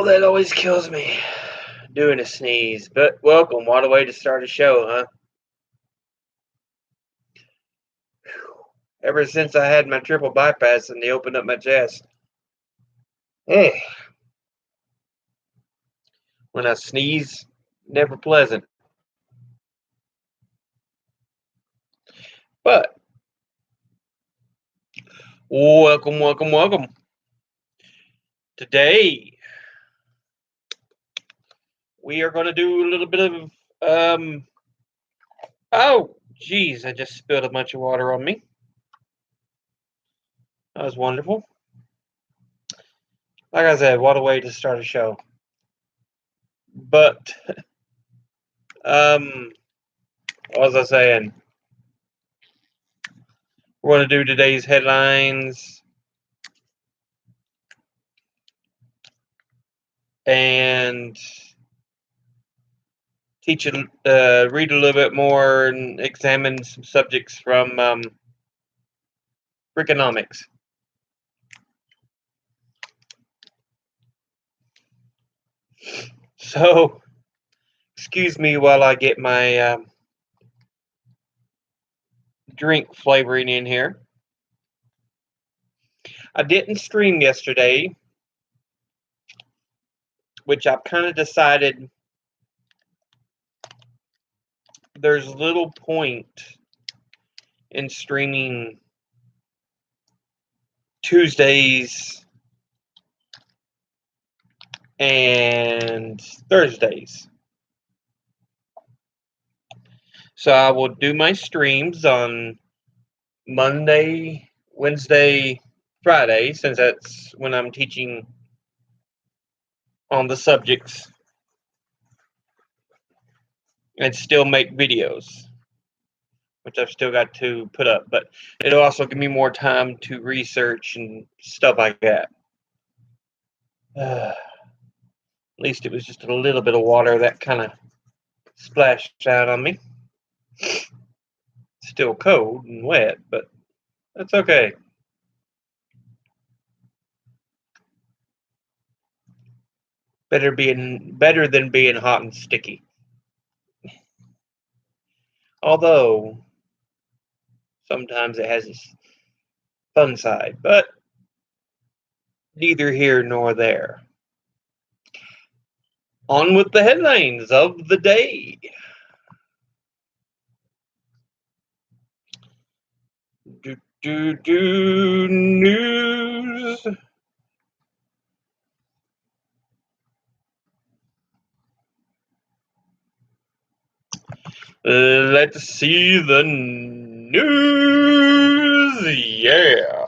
That always kills me. Doing a sneeze. But welcome. What a way to start a show, huh? Ever since I had my triple bypass and they opened up my chest. Hey, when I sneeze, never pleasant. But welcome. Today we are going to do a little bit of Oh, geez! I just spilled a bunch of water on me. That was wonderful. Like I said, what a way to start a show. But what was I saying? We're going to do today's headlines and read a little bit more and examine some subjects from Freakonomics. So, excuse me while I get my drink flavoring in here. I didn't stream yesterday, which I've kind of decided there's little point in streaming Tuesdays and Thursdays. So I will do my streams on Monday, Wednesday, Friday, since that's when I'm teaching on the subjects, and still make videos, which I've still got to put up. But it'll also give me more time to research and stuff like that. At least it was just a little bit of water that kind of splashed out on me. Still cold and wet, but that's okay. Better than being hot and sticky. Although sometimes it has its fun side, but neither here nor there. On with the headlines of the day. News. Let's see the news. Yeah.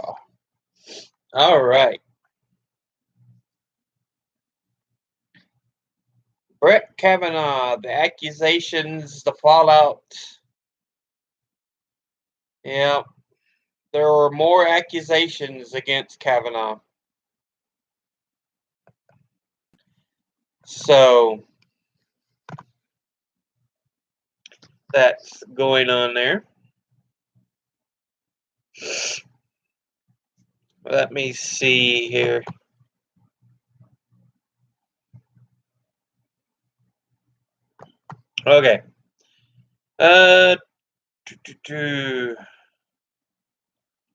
All right. Brett Kavanaugh, the accusations, the fallout. Yeah. There were more accusations against Kavanaugh. So that's going on there. Let me see here. Okay.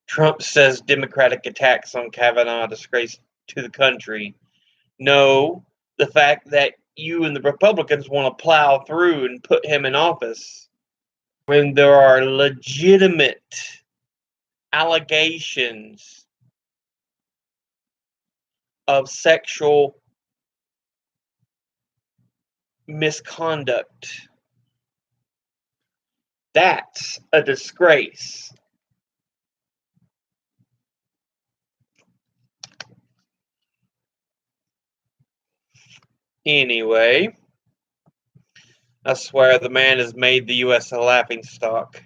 Trump says Democratic attacks on Kavanaugh disgrace to the country. No, the fact that you and the Republicans want to plow through and put him in office when there are legitimate allegations of sexual misconduct. That's a disgrace. Anyway, I swear the man has made the U.S. a laughingstock.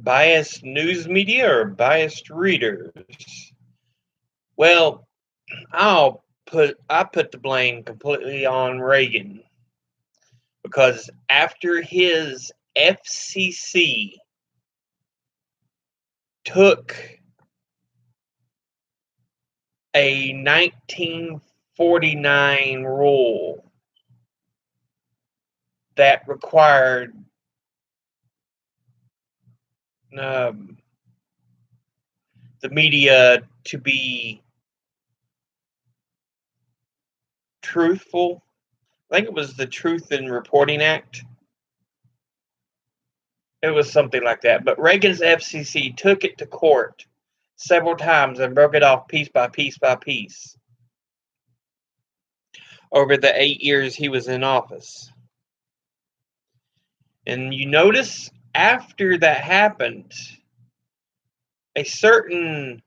biased news media or biased readers? Well, I put the blame completely on Reagan, because after his FCC took a 1949 rule that required um, the media to be truthful. I think it was the Truth in Reporting Act. It was something like that. But Reagan's FCC took it to court several times and broke it off piece by piece by piece over the 8 years he was in office. And you notice after that happened, a certain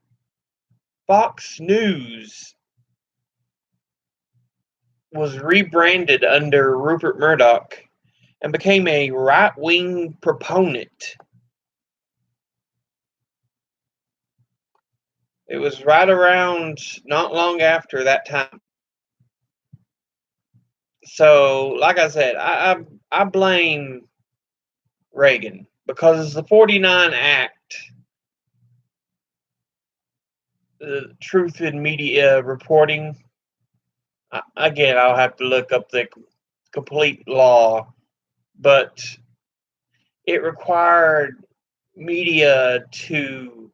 Fox News was rebranded under Rupert Murdoch and became a right-wing proponent. It was right around not long after that time. So, like I said, I blame Reagan, because the 49 Act, the Truth in Media Reporting, again, I'll have to look up the complete law, but it required media to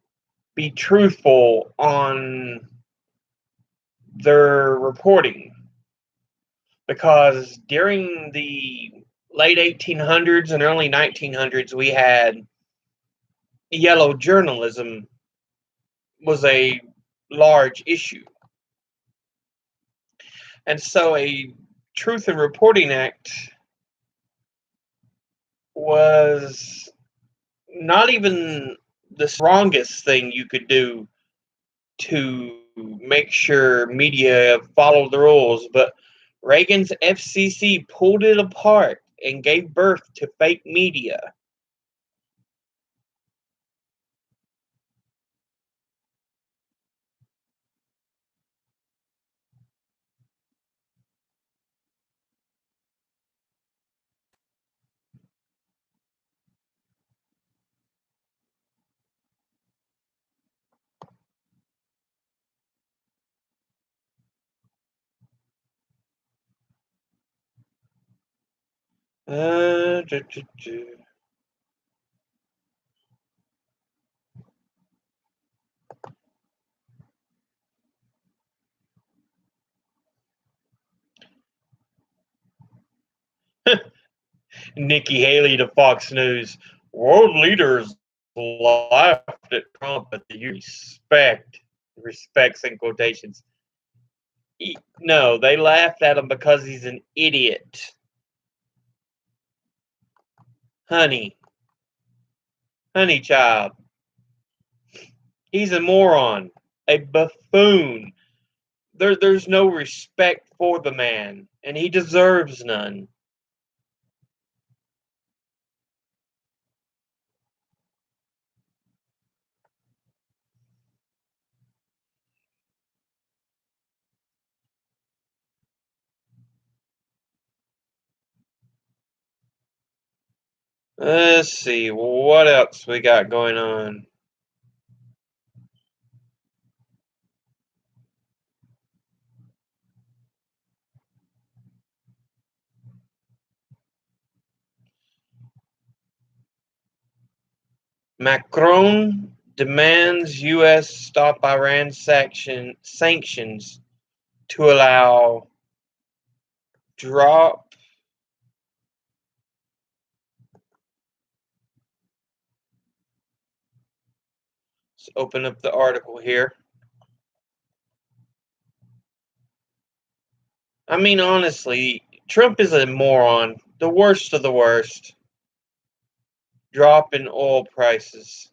be truthful on their reporting, because during the late 1800s and early 1900s, we had yellow journalism was a large issue. And so a Truth in Reporting Act was not even the strongest thing you could do to make sure media followed the rules, but Reagan's FCC pulled it apart and gave birth to fake media. Uh, do, do, do. Nikki Haley to Fox News. World leaders laughed at Trump at the respects in quotations. No, they laughed at him because he's an idiot. Honey child. He's a moron, a buffoon. There's no respect for the man, and he deserves none. Let's see, what else we got going on? Macron demands U.S. stop Iran sanctions to allow drop. Let's open up the article here. I mean, honestly, Trump is a moron. The worst of the worst. Drop in oil prices.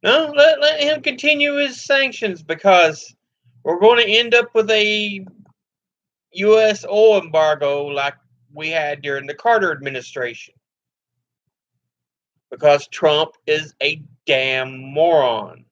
No, let him continue his sanctions, because we're going to end up with a U.S. oil embargo like we had during the Carter administration. because Trump is a damn moron.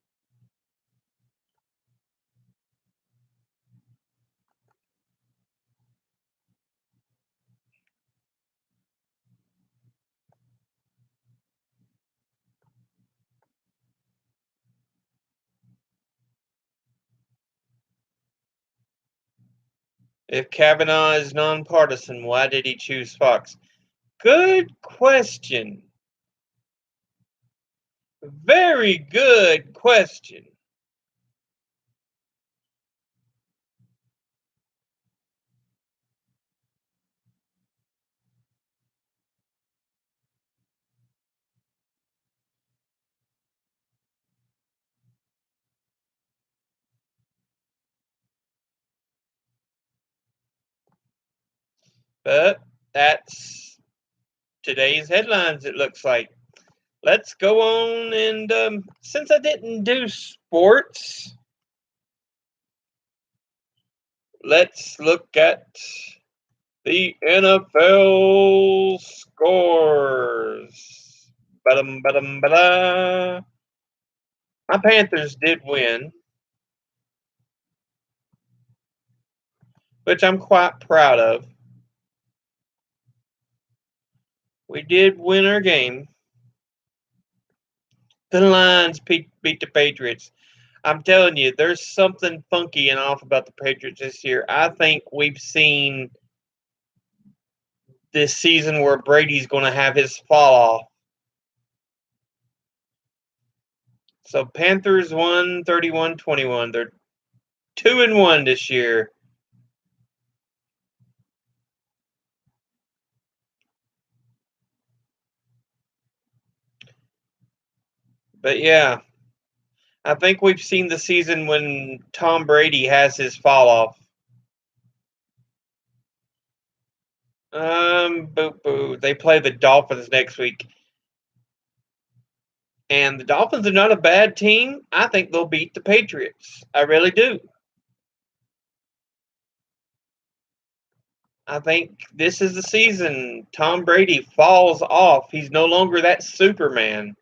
If Kavanaugh is nonpartisan, why did he choose Fox? Good question. Very good question. But that's today's headlines, it looks like. Let's go on and since I didn't do sports, let's look at the NFL scores. Ba-dum, ba-dum, ba-da. My Panthers did win, which I'm quite proud of. We did win our game. The Lions beat the Patriots. I'm telling you, there's something funky and off about the Patriots this year. I think we've seen this season where Brady's going to have his fall off. So Panthers won 31-21. They're 2-1 this year. But yeah, I think we've seen the season when Tom Brady has his fall off. Boo boo. They play the Dolphins next week. And the Dolphins are not a bad team. I think they'll beat the Patriots. I really do. I think this is the season Tom Brady falls off. He's no longer that Superman.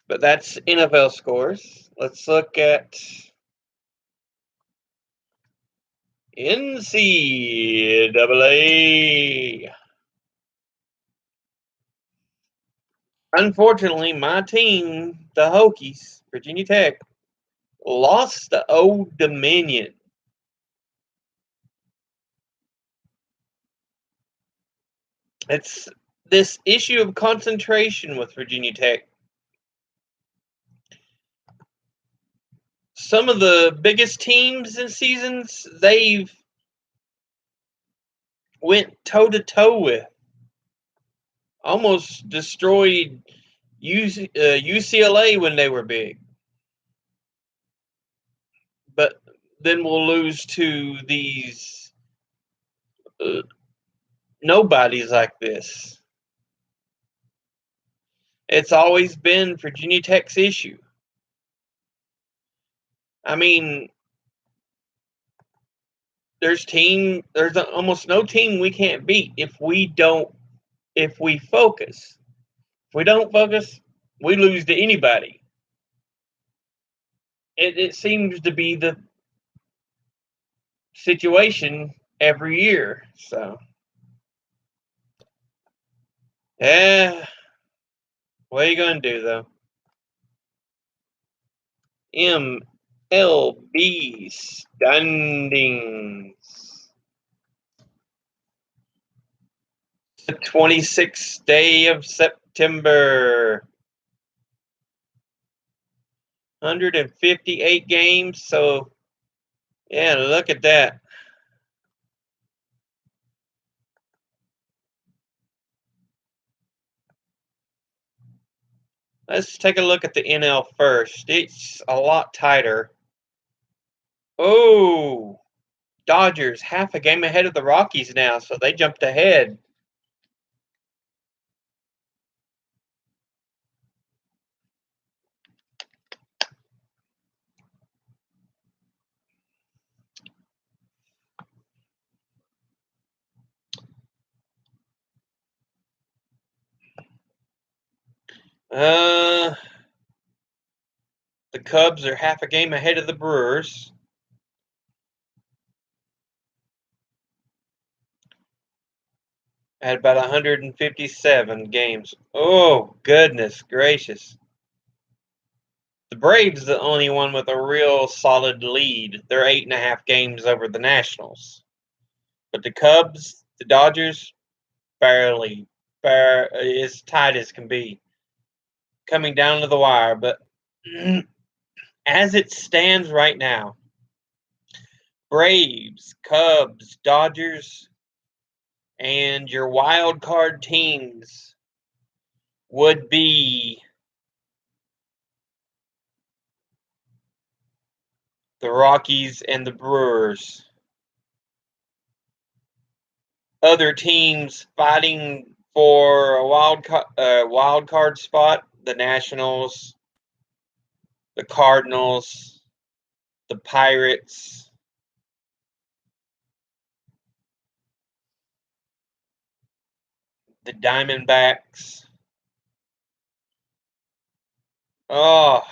But that's NFL scores. Let's look at NCAA. Unfortunately, my team, the Hokies, Virginia Tech, lost to Old Dominion. It's this issue of concentration with Virginia Tech. Some of the biggest teams in seasons they've went toe to toe with, almost destroyed UCLA when they were big. But then we'll lose to these nobodies like this. It's always been Virginia Tech's issue. I mean, there's almost no team we can't beat if we focus. If we don't focus, we lose to anybody. It seems to be the situation every year. So, yeah, what are you going to do, though? MLB standings. The 26th day of September. 158 games. So, yeah, look at that. Let's take a look at the NL first. It's a lot tighter. Oh, Dodgers half a game ahead of the Rockies now, so they jumped ahead. The Cubs are half a game ahead of the Brewers. At about 157 games. Oh, goodness gracious. The Braves the only one with a real solid lead. They're 8.5 games over the Nationals. But the Cubs, the Dodgers, barely. As tight as can be. Coming down to the wire. But as it stands right now, Braves, Cubs, Dodgers, and your wild card teams would be the Rockies and the Brewers. Other teams fighting for a wild card spot: the Nationals, the Cardinals, the Pirates, the Diamondbacks. Oh,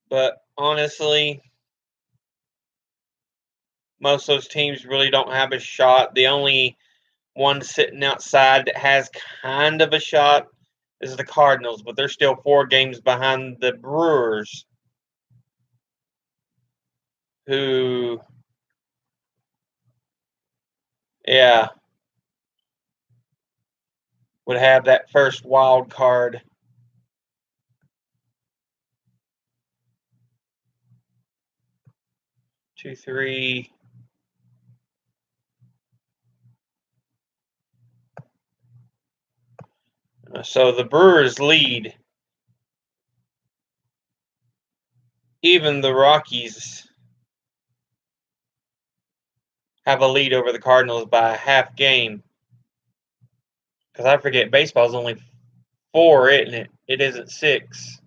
but honestly, most of those teams really don't have a shot. The only one sitting outside that has kind of a shot is the Cardinals, but they're still 4 games behind the Brewers, who, yeah, would have that first wild card. Two, three. So the Brewers lead. Even the Rockies have a lead over the Cardinals by a half game. Because I forget, baseball's only 4, isn't it? It isn't 6.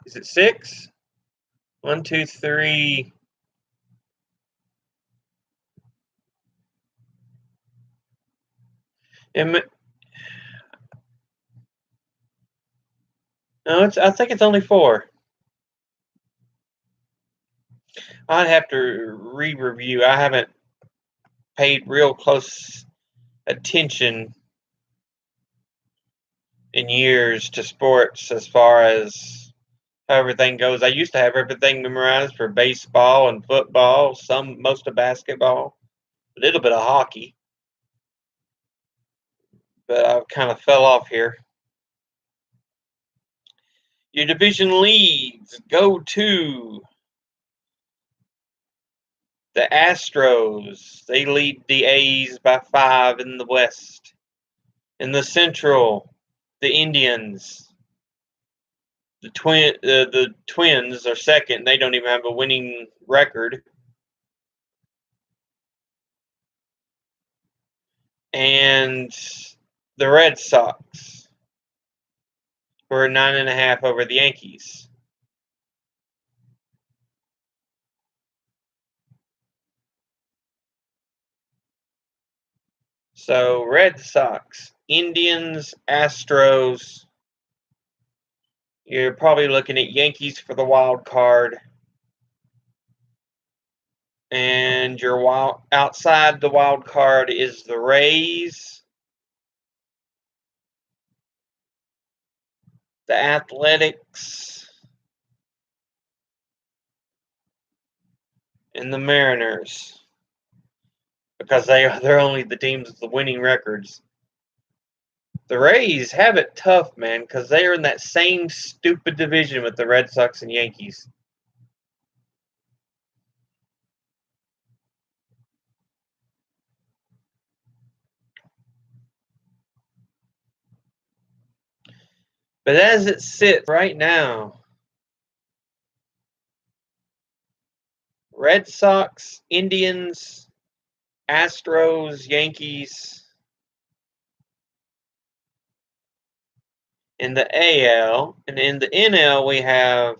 Is it 6? 1, 2, 3. No, I think it's only 4. I'd have to re-review. I haven't paid real close attention in years to sports as far as how everything goes. I used to have everything memorized for baseball and football, most of basketball, a little bit of hockey, but I kind of fell off here. Your division leads go to the Astros. They lead the A's by 5 in the West. In the Central, the Indians. The Twins are second. They don't even have a winning record. And the Red Sox, who are 9.5 over the Yankees. So Red Sox, Indians, Astros. You're probably looking at Yankees for the wild card. And your outside the wild card is the Rays, the Athletics, and the Mariners. Because they're only the teams with the winning records. The Rays have it tough, man, because they are in that same stupid division with the Red Sox and Yankees. But as it sits right now, Red Sox, Indians, Astros, Yankees. In the AL, and in the NL we have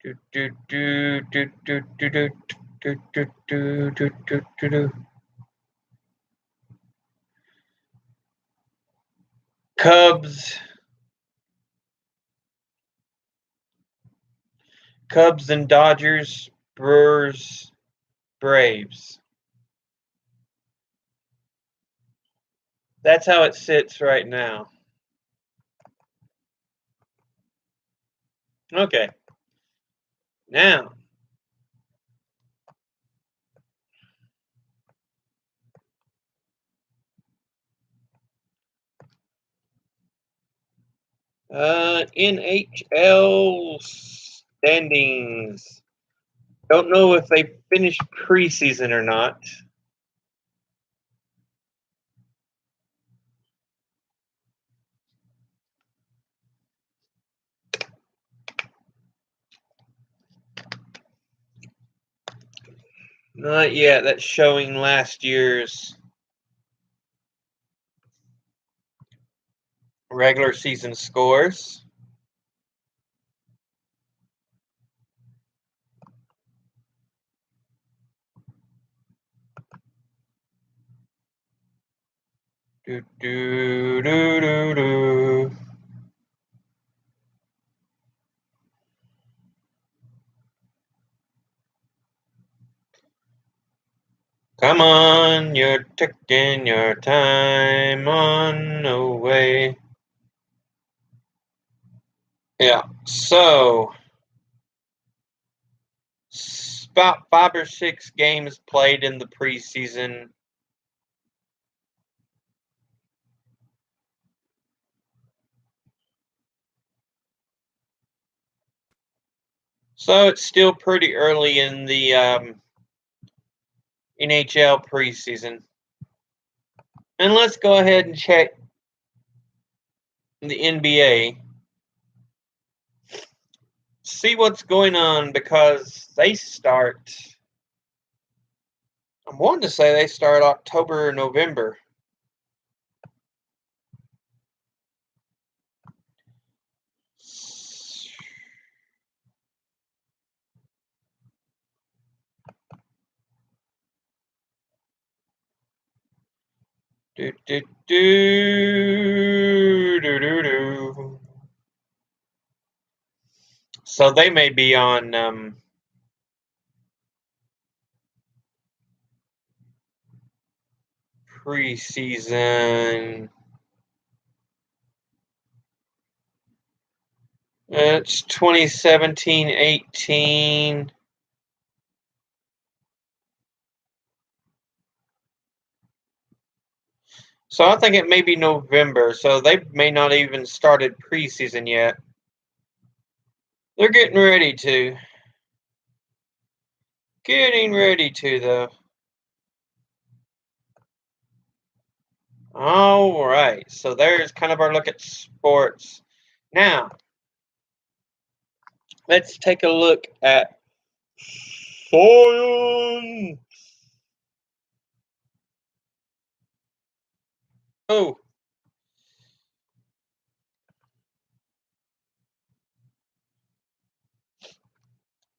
Do, do, do, do, do, do, do, do, do, do, do, do, do, do. Cubs and Dodgers, Brewers, Braves. That's how it sits right now. Okay. Now, NHL standings. Don't know if they finished preseason or not. Not yet. That's showing last year's regular season scores. Do, do, do, do, do. Come on, you're taking your time on away. Yeah, so about 5 or 6 games played in the preseason. So it's still pretty early in the NHL preseason. And let's go ahead and check the NBA. See what's going on because they start. I'm wanting to say they start October or November. Do, do, do, do, do, do. So they may be on preseason. It's 2017-18. So I think it may be November. So they may not even started preseason yet. They're getting ready to. Getting ready to, though. All right. So there's kind of our look at sports. Now, let's take a look at science. Oh.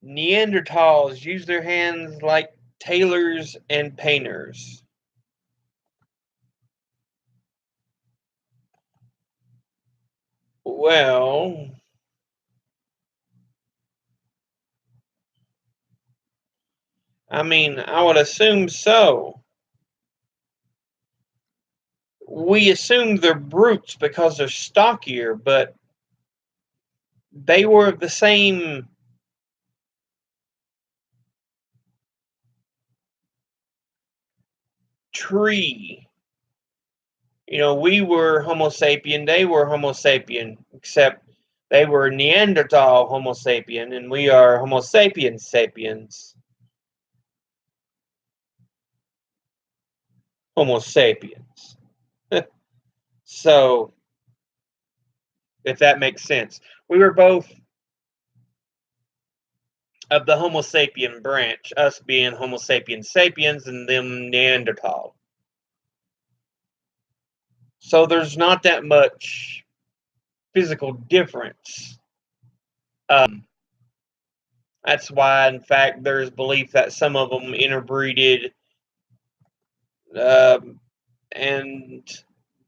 Neanderthals used their hands like tailors and painters. Well, I mean, I would assume so. We assume they're brutes because they're stockier, but they were of the same tree. You know, we were Homo sapien, they were Homo sapien, except they were Neanderthal Homo sapien, and we are Homo sapiens sapiens. Homo sapiens. So, if that makes sense, we were both of the Homo sapien branch, us being Homo sapiens sapiens and them Neanderthal. So there's not that much physical difference. That's why, in fact, there's belief that some of them interbreeded, um, and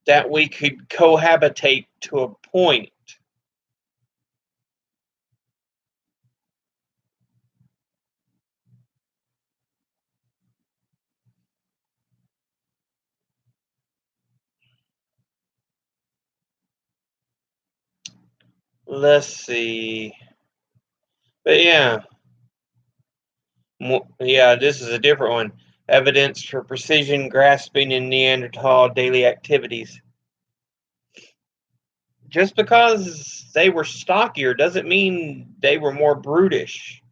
that we could cohabitate to a point. Let's see. But yeah, yeah, this is a different one. Evidence for precision grasping in Neanderthal daily activities. Just because they were stockier doesn't mean they were more brutish.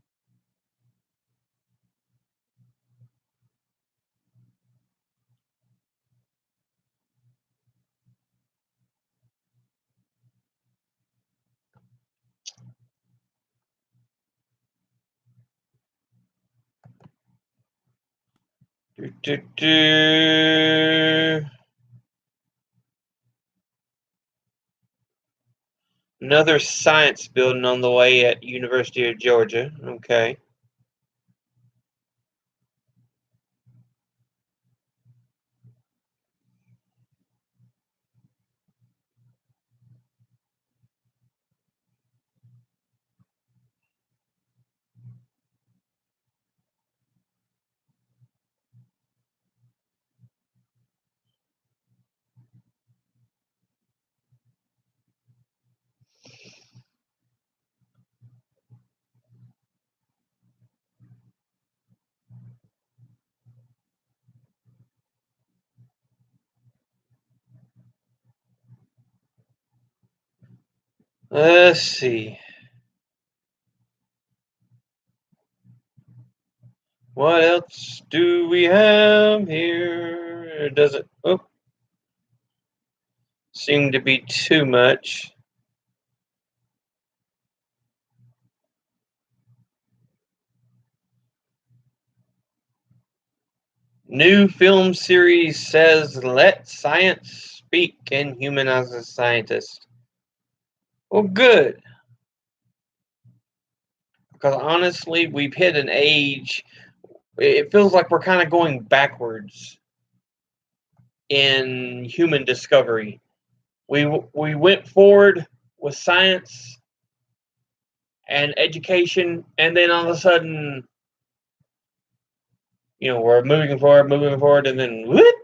Do, do, do. Another science building on the way at University of Georgia. Okay. Let's see. What else do we have here? It doesn't seem to be too much. New film series says let science speak and humanize the scientist. Well, good. Because honestly, we've hit an age, it feels like we're kind of going backwards in human discovery. We went forward with science and education, and then all of a sudden, we're moving forward, and then whoop,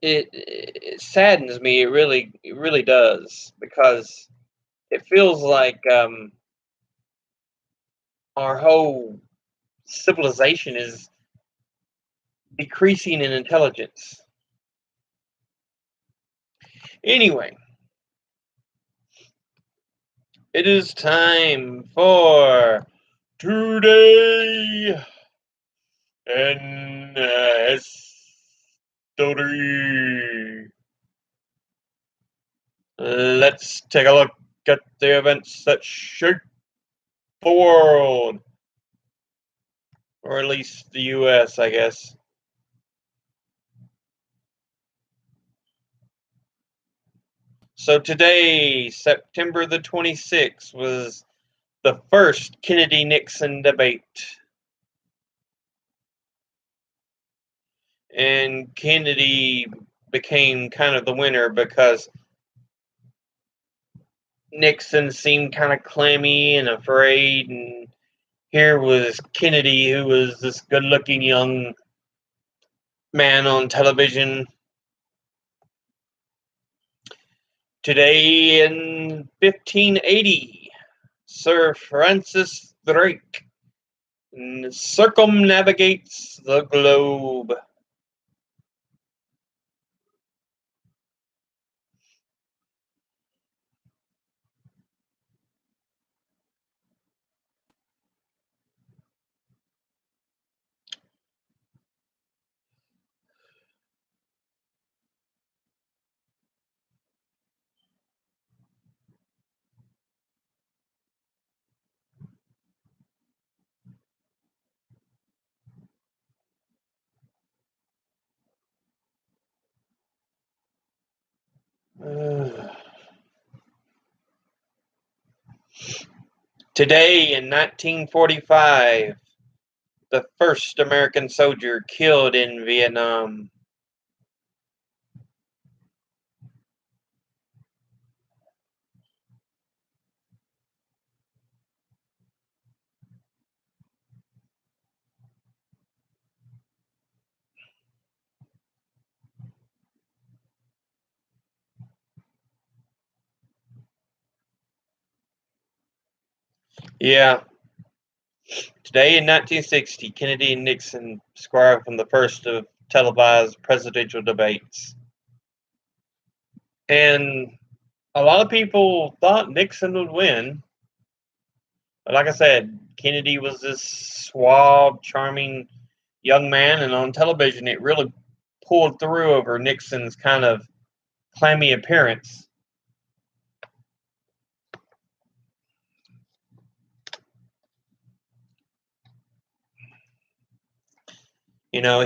it saddens me. It really does, because it feels like our whole civilization is decreasing in intelligence. Anyway, it is time for today in history. Let's take a look at the events that shaped the world, or at least the U.S., I guess. So today, September the 26th, was the first Kennedy-Nixon debate. And Kennedy became kind of the winner because Nixon seemed kind of clammy and afraid, and here was Kennedy, who was this good-looking young man on television. Today in 1580, Sir Francis Drake circumnavigates the globe. Today in 1945, the first American soldier killed in Vietnam. Yeah. Today in 1960, Kennedy and Nixon square off in the first of televised presidential debates. And a lot of people thought Nixon would win. But like I said, Kennedy was this suave, charming young man, and on television it really pulled through over Nixon's kind of clammy appearance. You know,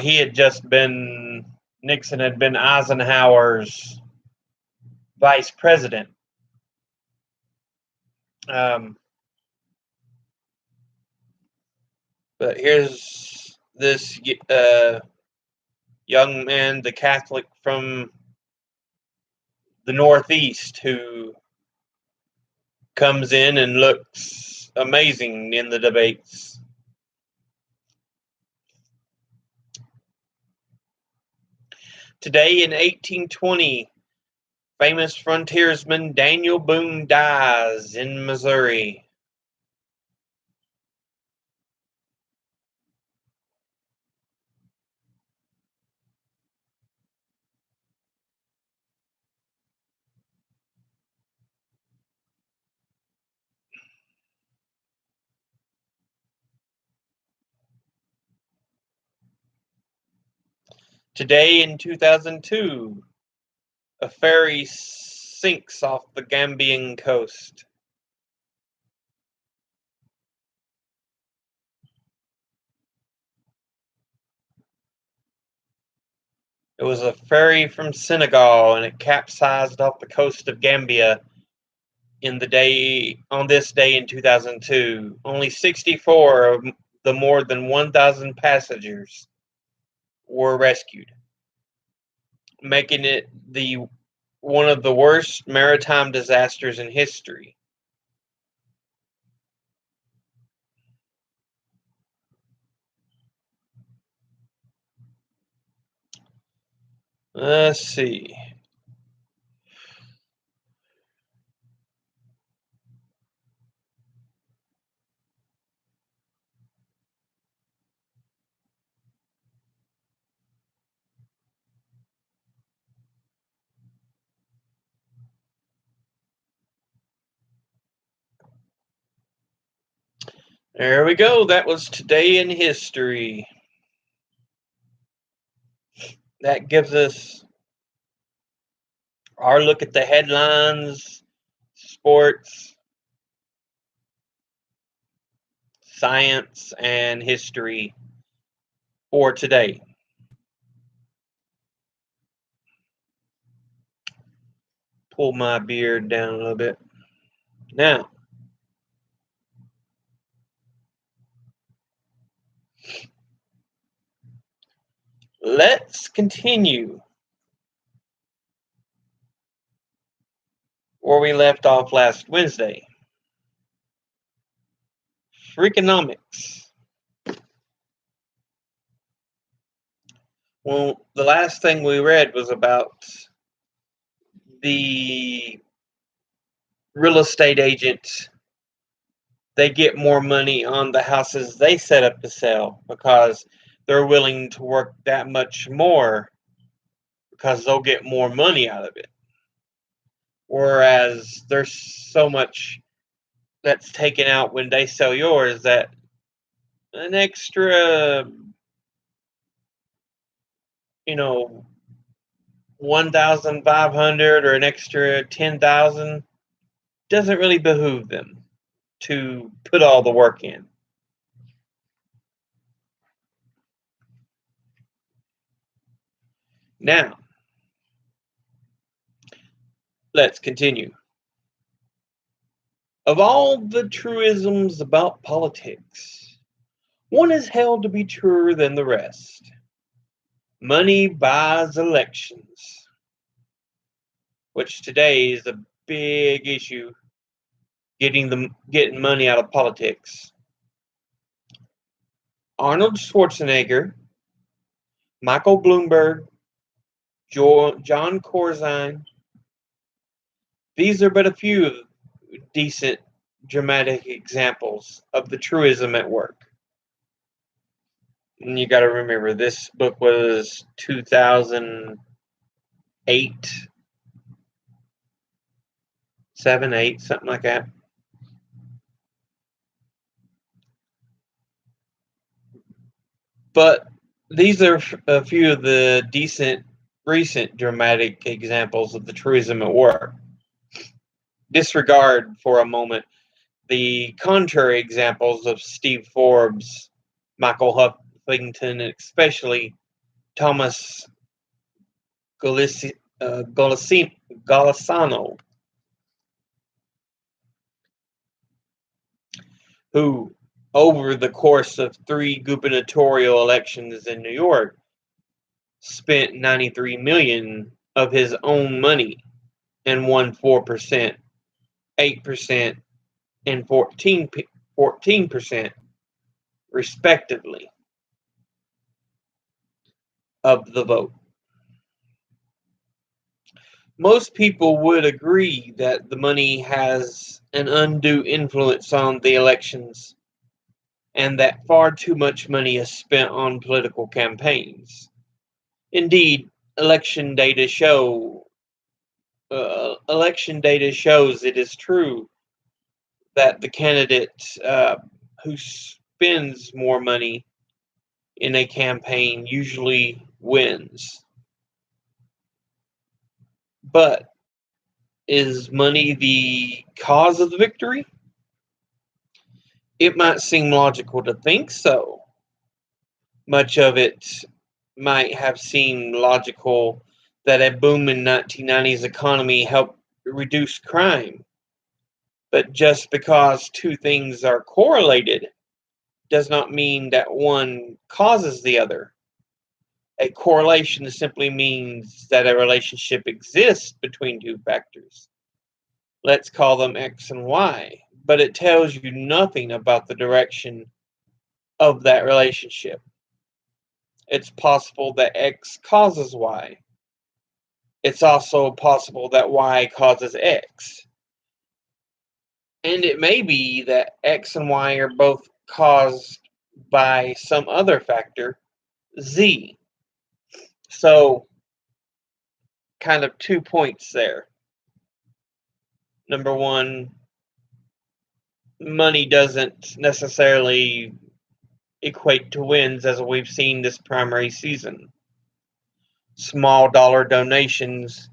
Nixon had been Eisenhower's vice president. Um, but here's this young man, the Catholic from the Northeast, who comes in and looks amazing in the debates. Today in 1820, famous frontiersman Daniel Boone dies in Missouri. Today in 2002, a ferry sinks off the Gambian coast. It was a ferry from Senegal, and it capsized off the coast of Gambia on this day in 2002. Only 64 of the more than 1,000 passengers were rescued, making it the one of the worst maritime disasters in history. Let's see. There we go. That was today in history. That gives us our look at the headlines, sports, science, and history for today. Pull my beard down a little bit. Now, let's continue where we left off last Wednesday. Freakonomics. Well, the last thing we read was about the real estate agents. They get more money on the houses they set up to sell because they're willing to work that much more because they'll get more money out of it. Whereas there's so much that's taken out when they sell yours that an extra, 1,500 or an extra 10,000 doesn't really behoove them to put all the work in. Now, let's continue. Of all the truisms about politics, one is held to be truer than the rest. Money buys elections, which today is a big issue, getting money out of politics. Arnold Schwarzenegger, Michael Bloomberg, John Corzine, these are but a few of decent dramatic examples of the truism at work. And you got to remember, this book was 2008, 7, 8, something like that. But these are a few of the decent, recent dramatic examples of the truism at work. Disregard for a moment the contrary examples of Steve Forbes, Michael Huffington, and especially Thomas Golisano, who, over the course of 3 gubernatorial elections in New York, spent $93 million of his own money and won 4%, 8%, and 14%, respectively, of the vote. Most people would agree that the money has an undue influence on the elections and that far too much money is spent on political campaigns. Indeed, election data shows it is true that the candidate who spends more money in a campaign usually wins. But is money the cause of the victory? It might seem logical to think so. Much of it might have seemed logical that a boom in 1990s economy helped reduce crime. But just because two things are correlated does not mean that one causes the other. A correlation simply means that a relationship exists between two factors. Let's call them X and Y, but it tells you nothing about the direction of that relationship. It's possible that X causes Y. It's also possible that Y causes X. And it may be that X and Y are both caused by some other factor, Z. So, kind of 2 points there. Number one, money doesn't necessarily equate to wins, as we've seen this primary season. Small dollar donations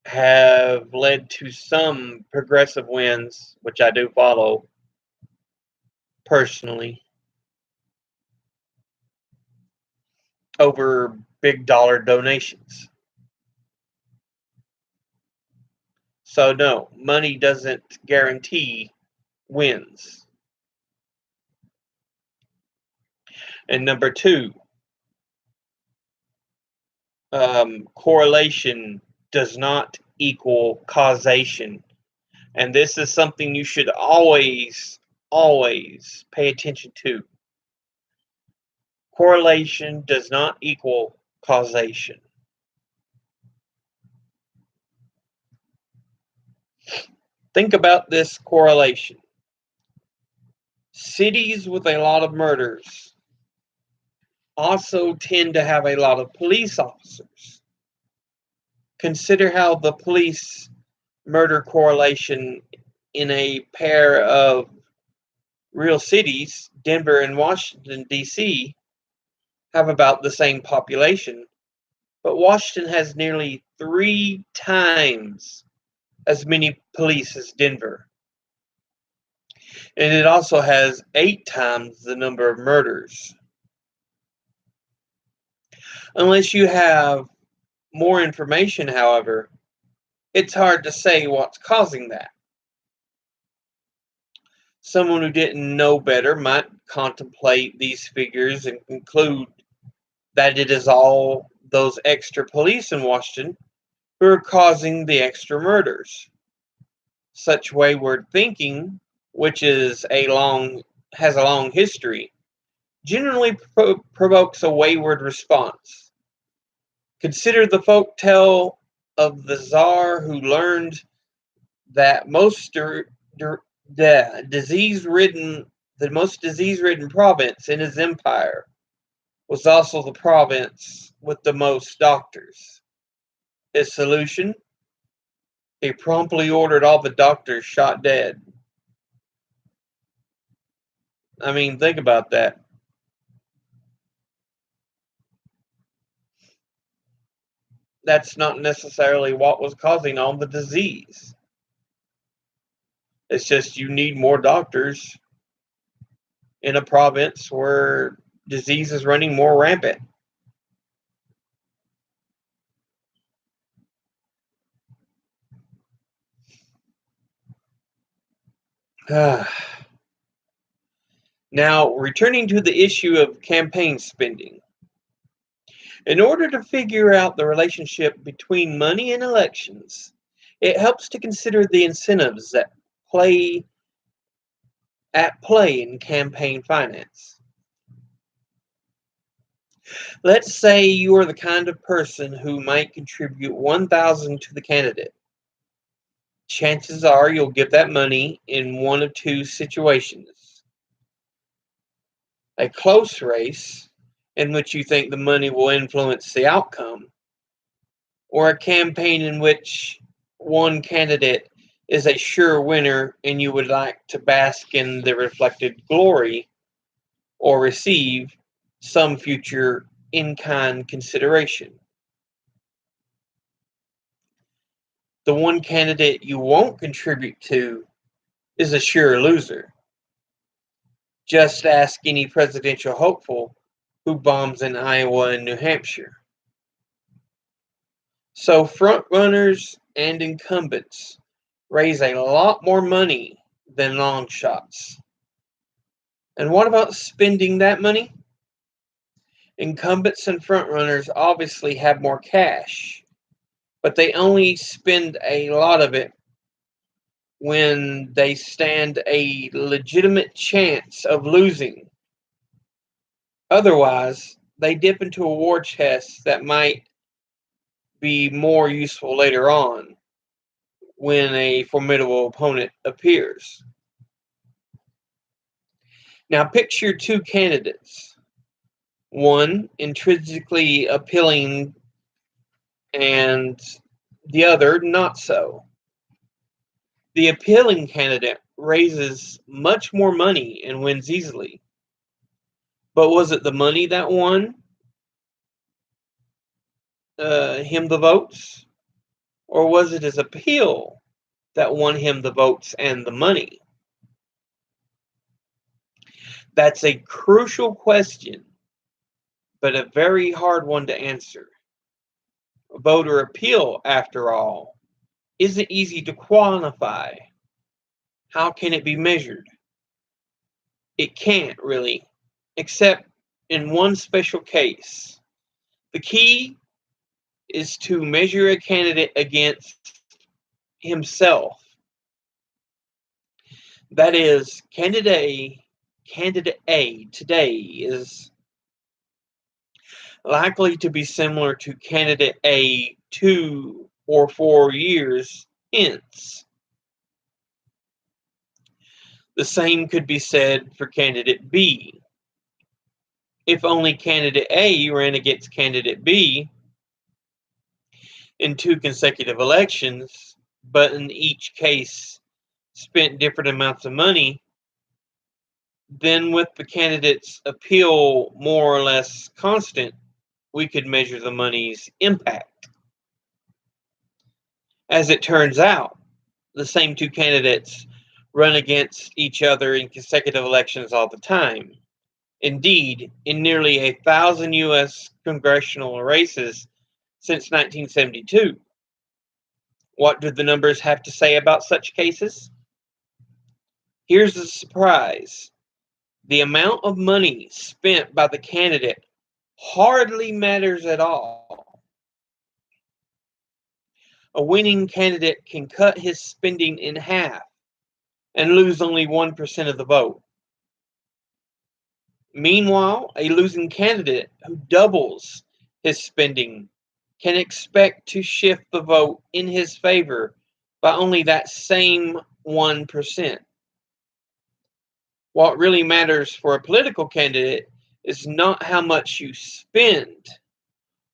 have led to some progressive wins, which I do follow personally, over big dollar donations. So no, money doesn't guarantee wins. And number two, correlation does not equal causation. And this is something you should always pay attention to. Correlation does not equal causation. Think about this correlation. Cities with a lot of murders also tend to have a lot of police officers. Consider how the police murder correlation in a pair of real cities, Denver and Washington, D.C., have about the same population, but Washington has nearly 3 times as many police as Denver. And it also has 8 times the number of murders. Unless you have more information, however, it's hard to say what's causing that. Someone who didn't know better might contemplate these figures and conclude that it is all those extra police in Washington who are causing the extra murders. Such wayward thinking, which has a long history, generally provokes a wayward response. Consider the folk tale of the Tsar who learned that the most disease-ridden province in his empire was also the province with the most doctors. His solution? He promptly ordered all the doctors shot dead. I mean, think about that. That's not necessarily what was causing all the disease. It's just you need more doctors in a province where disease is running more rampant. Now, returning to the issue of campaign spending. In order to figure out the relationship between money and elections, it helps to consider the incentives that play in campaign finance. Let's say you are the kind of person who might contribute $1,000 to the candidate. Chances are you'll give that money in one of two situations. A close race, in which you think the money will influence the outcome, or a campaign in which one candidate is a sure winner and you would like to bask in the reflected glory or receive some future in-kind consideration. The one candidate you won't contribute to is a sure loser. Just ask any presidential hopeful who bombs in Iowa and New Hampshire. So frontrunners and incumbents raise a lot more money than long shots. And what about spending that money? Incumbents and frontrunners obviously have more cash, but they only spend a lot of it when they stand a legitimate chance of losing. Otherwise, they dip into a war chest that might be more useful later on when a formidable opponent appears. Now picture two candidates, one intrinsically appealing and the other not so. The appealing candidate raises much more money and wins easily. But was it the money that won him the votes? Or was it his appeal that won him the votes and the money? That's a crucial question, but a very hard one to answer. Voter appeal, after all, isn't easy to quantify. How can it be measured? It can't really, except in one special case. The key is to measure a candidate against himself. That is, candidate A today is likely to be similar to candidate A 2 or 4 years hence. The same could be said for candidate B. If only candidate A ran against candidate B in 2 consecutive elections, but in each case spent different amounts of money, then with the candidate's appeal more or less constant, we could measure the money's impact. As it turns out, the same 2 candidates run against each other in consecutive elections all the time. Indeed, in nearly 1,000 U.S. congressional races since 1972. What do the numbers have to say about such cases? Here's the surprise. The amount of money spent by the candidate hardly matters at all. A winning candidate can cut his spending in half and lose only 1% of the vote. Meanwhile, a losing candidate who doubles his spending can expect to shift the vote in his favor by only that same 1%. What really matters for a political candidate is not how much you spend.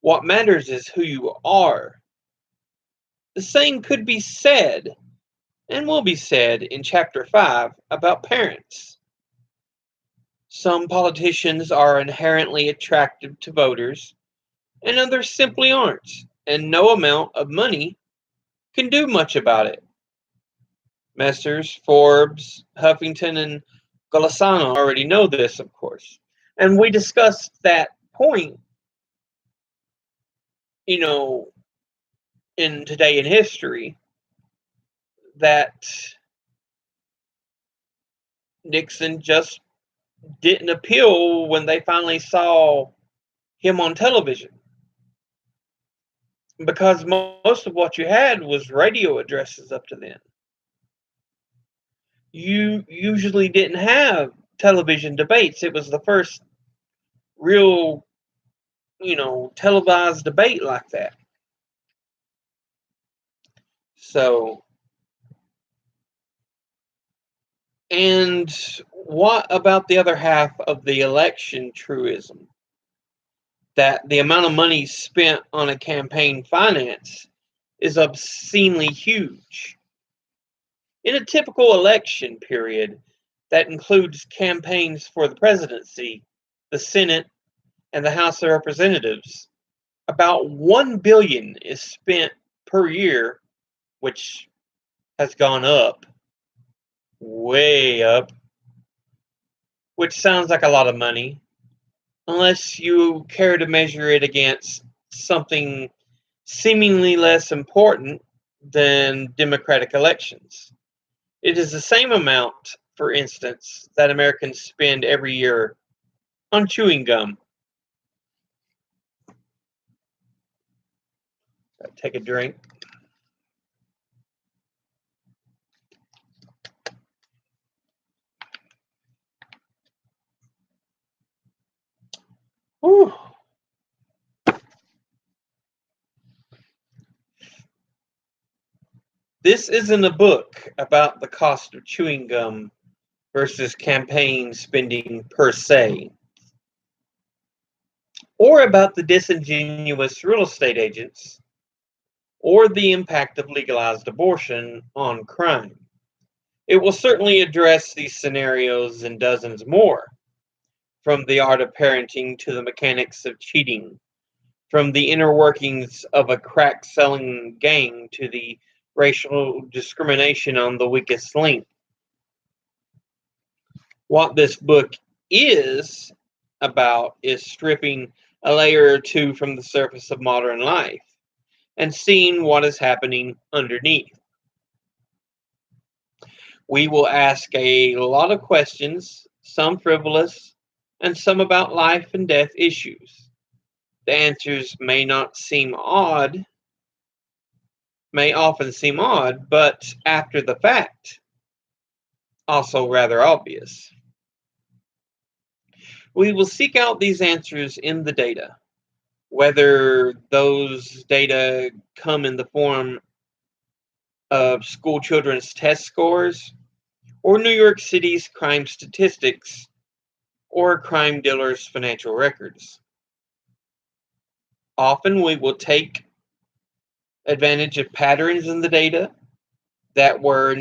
What matters is who you are. The same could be said, and will be said in Chapter 5 about parents. Some politicians are inherently attractive to voters, and others simply aren't, and no amount of money can do much about it. Messrs. Forbes, Huffington, and Golisano already know this, of course. And we discussed that point, in Today in History, that Nixon just didn't appeal when they finally saw him on television. Because most of what you had was radio addresses up to then. You usually didn't have television debates. It was the first real, televised debate like that. So, and what about the other half of the election truism? That the amount of money spent on a campaign finance is obscenely huge. In a typical election period that includes campaigns for the presidency, the Senate, and the House of Representatives, about $1 billion is spent per year, which has gone up, way up, which sounds like a lot of money, unless you care to measure it against something seemingly less important than democratic elections. It is the same amount, for instance, that Americans spend every year on chewing gum. Take a drink. Whew. This isn't a book about the cost of chewing gum versus campaign spending per se, or about the disingenuous real estate agents, or the impact of legalized abortion on crime. It will certainly address these scenarios and dozens more, from the art of parenting to the mechanics of cheating, from the inner workings of a crack-selling gang to the racial discrimination on the weakest link. What this book is about is stripping a layer or two from the surface of modern life and seeing what is happening underneath. We will ask a lot of questions, some frivolous, and some about life and death issues. The answers may often seem odd, but after the fact, also rather obvious. We will seek out these answers in the data, whether those data come in the form of school children's test scores, or New York City's crime statistics, or crime dealers' financial records. Often we will take advantage of patterns in the data that were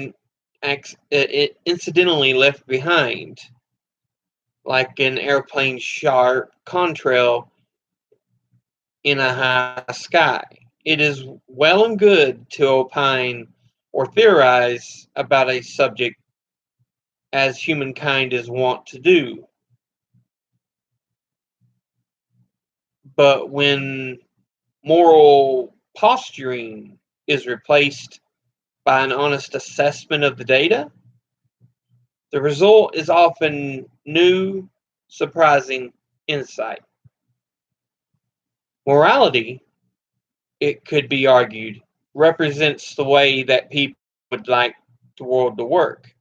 incidentally left behind, like an airplane sharp contrail in a high sky. It is well and good to opine or theorize about a subject as humankind is wont to do. But when moral posturing is replaced by an honest assessment of the data, The result is often new, surprising insight. Morality, it could be argued, represents the way that people would like the world to work,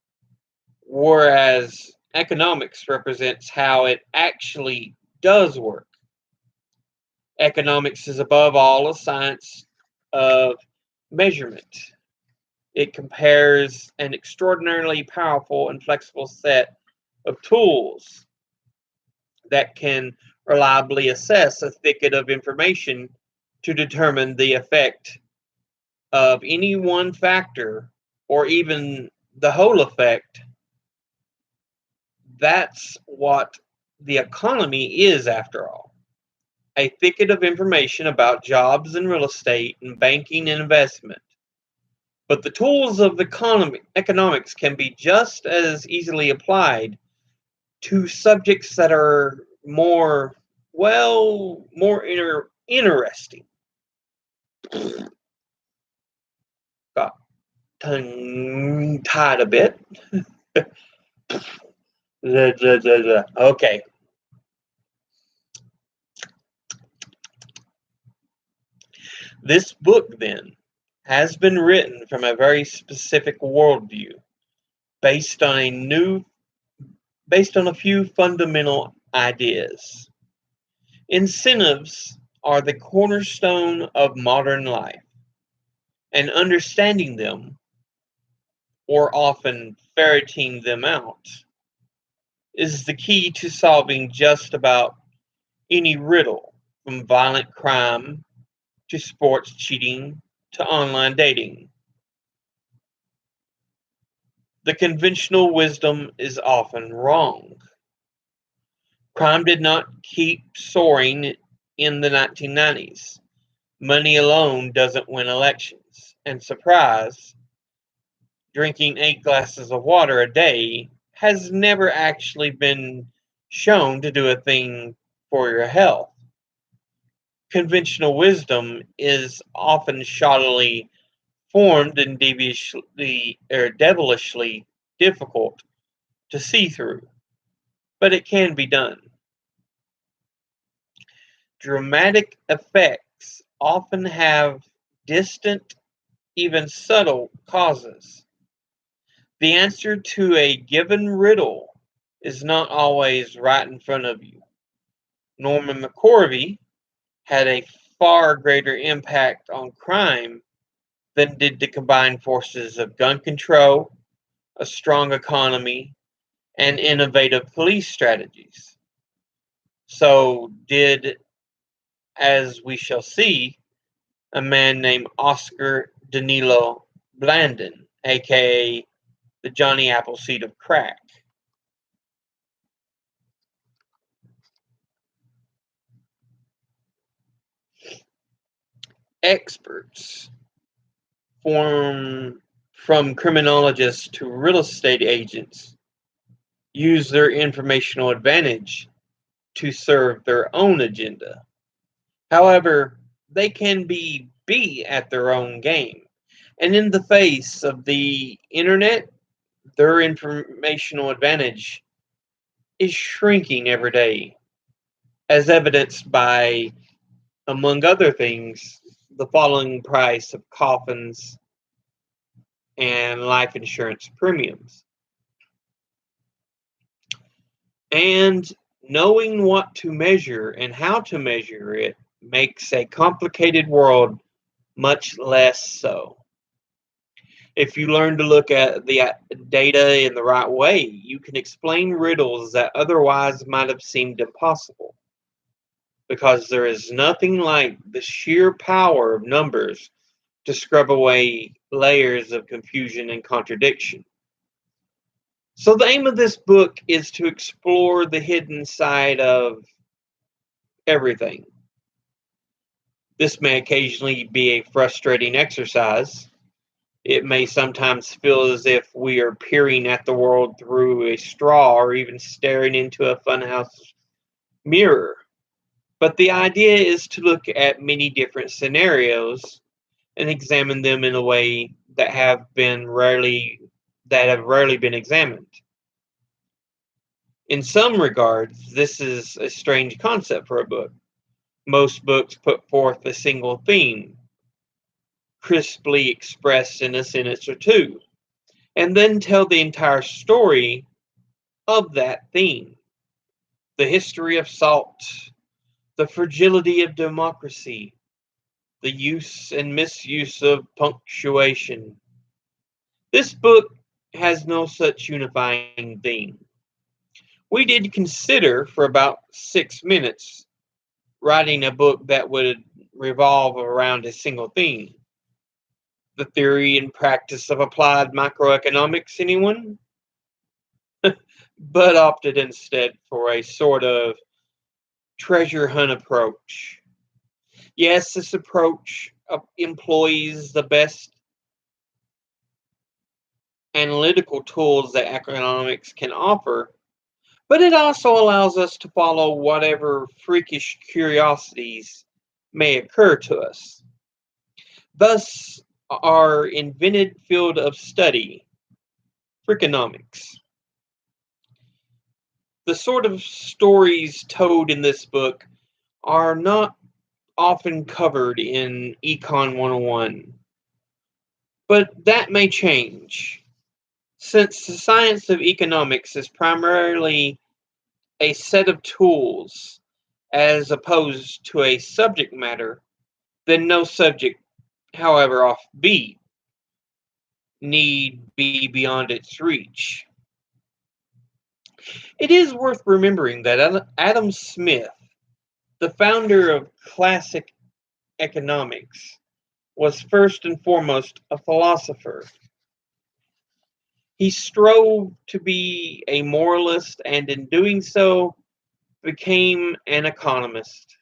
whereas economics represents how it actually does work. Economics is above all a science of measurement. It compares an extraordinarily powerful and flexible set of tools that can reliably assess a thicket of information to determine the effect of any one factor or even the whole effect. That's what the economy is, after all. A thicket of information about jobs and real estate and banking and investment. But the tools of economics can be just as easily applied to subjects that are more, well, interesting. Got tongue tied a bit. Okay. This book, then, has been written from a very specific worldview, based on a few fundamental ideas. Incentives are the cornerstone of modern life, and understanding them, or often ferreting them out, is the key to solving just about any riddle, from violent crime to sports cheating to online dating. The conventional wisdom is often wrong. Crime did not keep soaring in the 1990s. Money alone doesn't win elections. And surprise, drinking 8 glasses of water a day has never actually been shown to do a thing for your health. Conventional wisdom is often shoddily formed and deviously or devilishly difficult to see through, but it can be done. Dramatic effects often have distant, even subtle causes. The answer to a given riddle is not always right in front of you. Norman McCorvey had a far greater impact on crime than did the combined forces of gun control, a strong economy, and innovative police strategies. So did, as we shall see, a man named Oscar Danilo Blandon, aka the Johnny Appleseed of crack. Experts, from criminologists to real estate agents, use their informational advantage to serve their own agenda. However, they can be at their own game. And in the face of the internet, their informational advantage is shrinking every day, as evidenced by, among other things, the falling price of coffins and life insurance premiums. And knowing what to measure and how to measure it makes a complicated world much less so. If you learn to look at the data in the right way, you can explain riddles that otherwise might have seemed impossible. Because there is nothing like the sheer power of numbers to scrub away layers of confusion and contradiction. So the aim of this book is to explore the hidden side of everything. This may occasionally be a frustrating exercise. It may sometimes feel as if we are peering at the world through a straw or even staring into a funhouse mirror. But the idea is to look at many different scenarios and examine them in a way that have rarely been examined. In some regards, this is a strange concept for a book. Most books put forth a single theme, crisply expressed in a sentence or two, and then tell the entire story of that theme. The history of salt, the fragility of democracy, the use and misuse of punctuation. This book has no such unifying theme. We did consider for about 6 minutes writing a book that would revolve around a single theme. The theory and practice of applied microeconomics, anyone? But opted instead for a sort of treasure hunt approach. Yes, this approach employs the best analytical tools that economics can offer, but it also allows us to follow whatever freakish curiosities may occur to us. Thus, our invented field of study, Freakonomics. The sort of stories told in this book are not often covered in Econ 101, but that may change. Since the science of economics is primarily a set of tools as opposed to a subject matter, then no subject, however offbeat, need be beyond its reach. It is worth remembering that Adam Smith, the founder of classic economics, was first and foremost a philosopher. He strove to be a moralist and in doing so became an economist.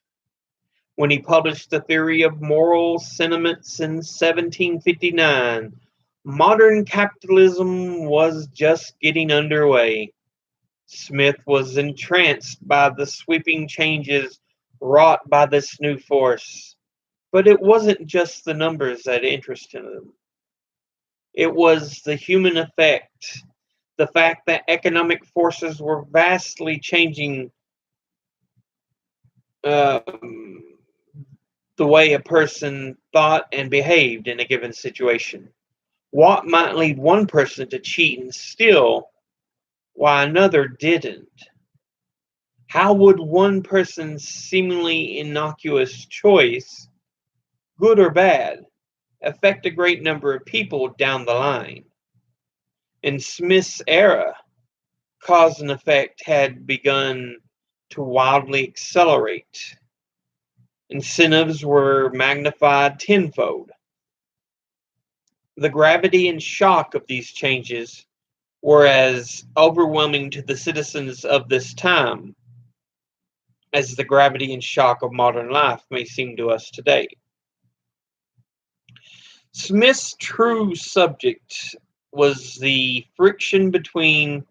When he published the theory of moral sentiments in 1759, modern capitalism was just getting underway. Smith was entranced by the sweeping changes wrought by this new force. But it wasn't just the numbers that interested him. It was the human effect, the fact that economic forces were vastly changing um, the way a person thought and behaved in a given situation. What might lead one person to cheat and steal while another didn't? How would one person's seemingly innocuous choice, good or bad, affect a great number of people down the line? In Smith's era, cause and effect had begun to wildly accelerate. Incentives were magnified tenfold. The gravity and shock of these changes were as overwhelming to the citizens of this time as the gravity and shock of modern life may seem to us today. Smith's true subject was the friction between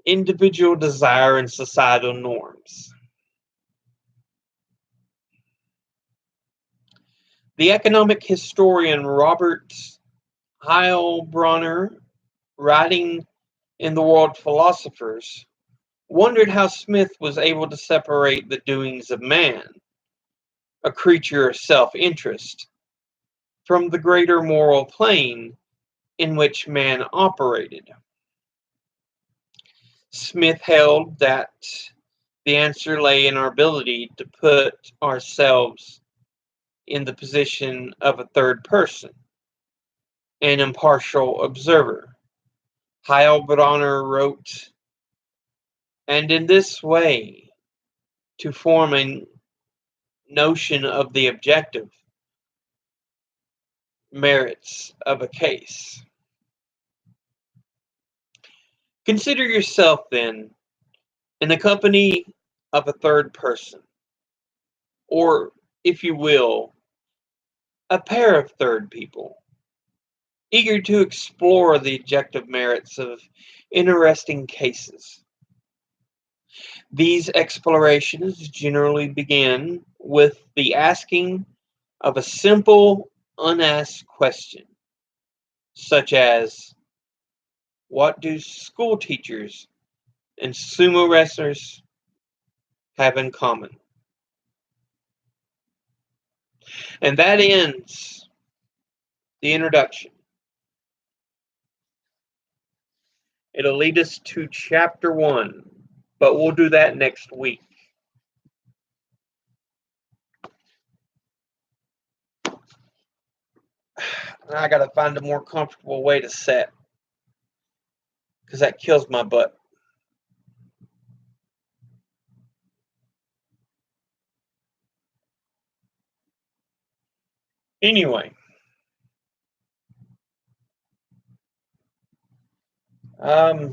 individual desire and societal norms. The economic historian Robert Heilbronner, writing in The World Philosophers, wondered how Smith was able to separate the doings of man, a creature of self-interest, from the greater moral plane in which man operated. Smith held that the answer lay in our ability to put ourselves in the position of a third person, an impartial observer. Heilbronner wrote, and in this way, to form a notion of the objective merits of a case. Consider yourself, then, in the company of a third person, or, if you will, a pair of third people, eager to explore the objective merits of interesting cases. These explorations generally begin with the asking of a simple, unasked question, such as, what do school teachers and sumo wrestlers have in common. And that ends the introduction. It'll lead us to chapter 1, but we'll do that next week. I gotta find a more comfortable way to set, because that kills my butt. Anyway, I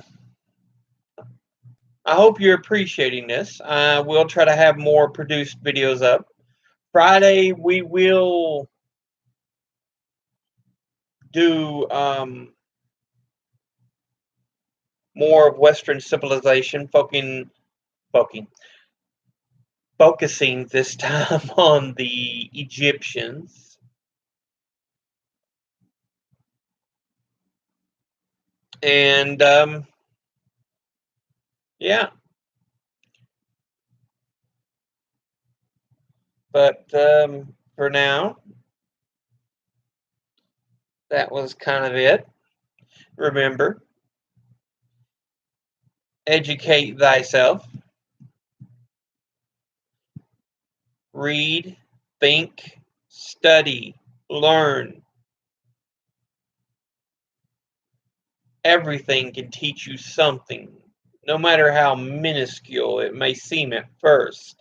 hope you're appreciating this. We'll try to have more produced videos up. Friday, we will do more of Western civilization, focusing this time on the Egyptians. And yeah. But for now, that was kind of it. Remember, educate thyself. Read, think, study, learn. Everything can teach you something, no matter how minuscule it may seem at first.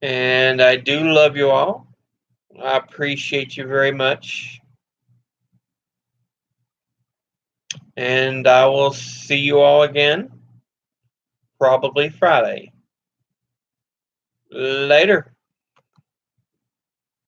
And I do love you all. I appreciate you very much. And I will see you all again, probably Friday. Later.